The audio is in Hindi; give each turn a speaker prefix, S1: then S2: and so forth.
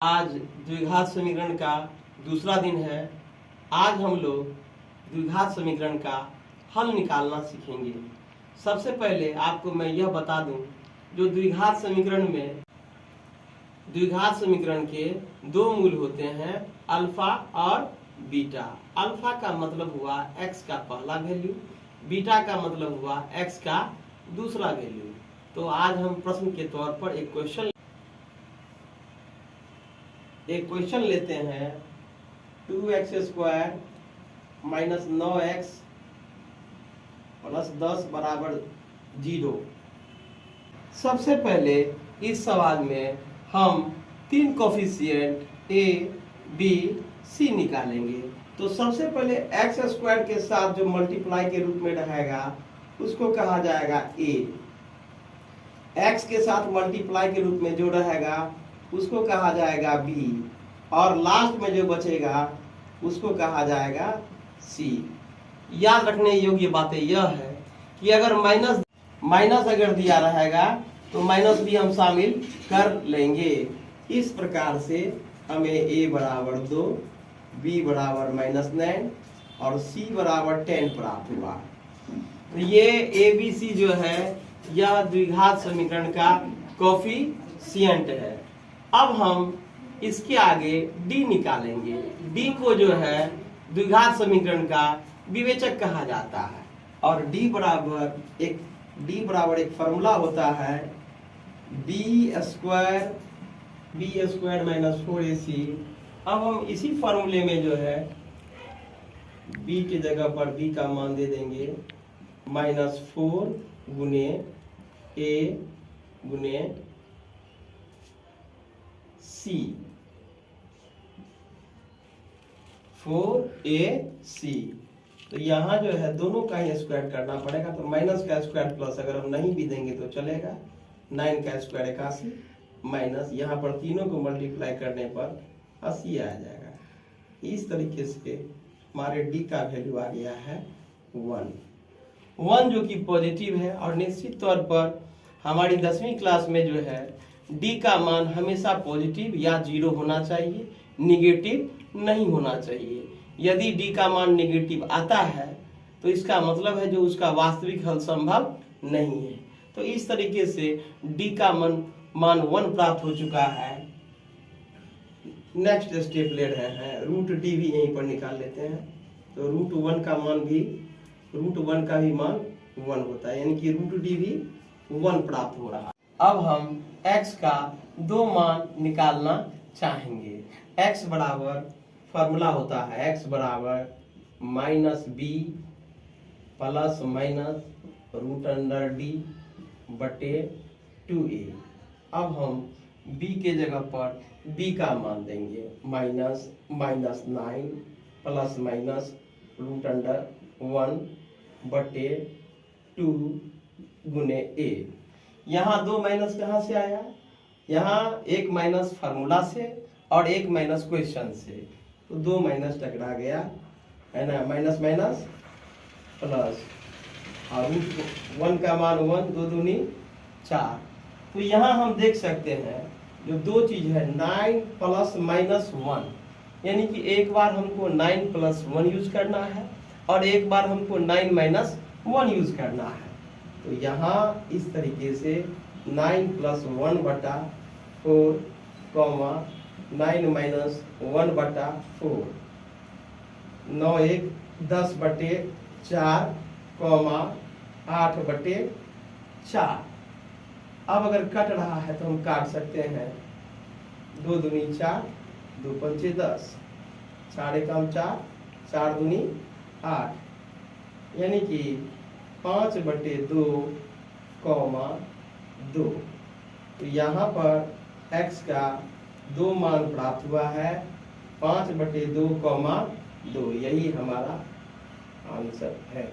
S1: आज द्विघात समीकरण का दूसरा दिन है। आज हम लोग द्विघात समीकरण का हल निकालना सीखेंगे। सबसे पहले आपको मैं यह बता दूं, जो द्विघात समीकरण के दो मूल होते हैं, अल्फा और बीटा। अल्फा का मतलब हुआ x का पहला वैल्यू, बीटा का मतलब हुआ x का दूसरा वैल्यू। तो आज हम प्रश्न के तौर पर एक क्वेश्चन लेते हैं। 2x² माइनस 9x प्लस 10 बराबर 0। सबसे पहले इस सवाल में हम तीन कोफिशिएंट a, b, c निकालेंगे। तो सबसे पहले x² के साथ जो मल्टीप्लाई के रूप में रहेगा उसको कहा जाएगा a। x के साथ मल्टीप्लाई के रूप में जो रहेगा उसको कहा जाएगा b, और लास्ट में जो बचेगा उसको कहा जाएगा c। याद रखने योग्य बातें यह है कि अगर माइनस अगर दिया रहेगा तो माइनस भी हम शामिल कर लेंगे। इस प्रकार से हमें a बराबर 2, b बराबर -9 और c बराबर 10 प्राप्त हुआ। तो ये ABC जो है यह द्विघात समीकरण का कोफिशिएंट है। अब हम इसके आगे d निकालेंगे। d को जो है द्विघात समीकरण का विवेचक कहा जाता है, और d बराबर एक फॉर्मूला होता है b² माइनस 4ac। अब हम इसी फॉर्मूले में जो है b की जगह पर b का मान दे देंगे -4 गुने a गुने c, 4ac। तो यहाँ जो है दोनों का ही स्क्वायर करना पड़ेगा। तो माइनस का स्क्वायर प्लस अगर हम नहीं भी देंगे तो चलेगा। 9 का स्क्वायर 81 माइनस यहाँ पर तीनों को मल्टीप्लाई करने पर 80 आ जाएगा। इस तरीके से हमारे d का वैल्यू आ गया है 1 जो कि पॉजिटिव है। और निश्चित तौर पर हमारी 10वीं क्लास में जो है d का मान हमेशा पॉजिटिव या 0 होना चाहिए, निगेटिव नहीं होना चाहिए। यदि d का मान निगेटिव आता है तो इसका मतलब है जो उसका वास्तविक हल संभव नहीं है। तो इस तरीके से d का मान 1 प्राप्त हो चुका है। नेक्स्ट स्टेप ले रहे हैं, √d भी यहीं पर निकाल लेते हैं। तो √1 का भी मान 1 होता है, यानी कि √d भी 1 प्राप्त हो रहा है। अब हम x का दो मान निकालना चाहेंगे। x बराबर फॉर्मूला होता है x बराबर -b प्लस माइनस √d बटे 2a। अब हम b के जगह पर b का मान देंगे -9 प्लस माइनस √1 बटे 2 गुने a। यहाँ दो माइनस कहाँ से आया? यहाँ एक माइनस फार्मूला से और एक माइनस क्वेश्चन से, तो दो माइनस टकरा गया है ना। माइनस माइनस प्लस, और √1 का मान 1, 2 दूनी 4। तो यहाँ हम देख सकते हैं जो दो चीज है 9 प्लस -1, यानी कि एक बार हमको 9 प्लस 1 यूज करना है और एक बार हमको 9 माइनस 1 यूज करना है। तो यहाँ इस तरीके से 9 प्लस 1 बटा 4 कॉमा 9 माइनस 1 बटा 4, 9 1 10 बटे 4 कॉमा 8 बटे 4। अब अगर कट रहा है तो हम काट सकते हैं। 2 दूनी 4, 2 पंचे 10, 4 एकम 4, 4 दूनी 8, यानी कि 5 बटे 2 कॉमा 2। तो यहाँ पर x का दो मान प्राप्त हुआ है 5 बटे 2 कॉमा 2। यही हमारा आंसर है।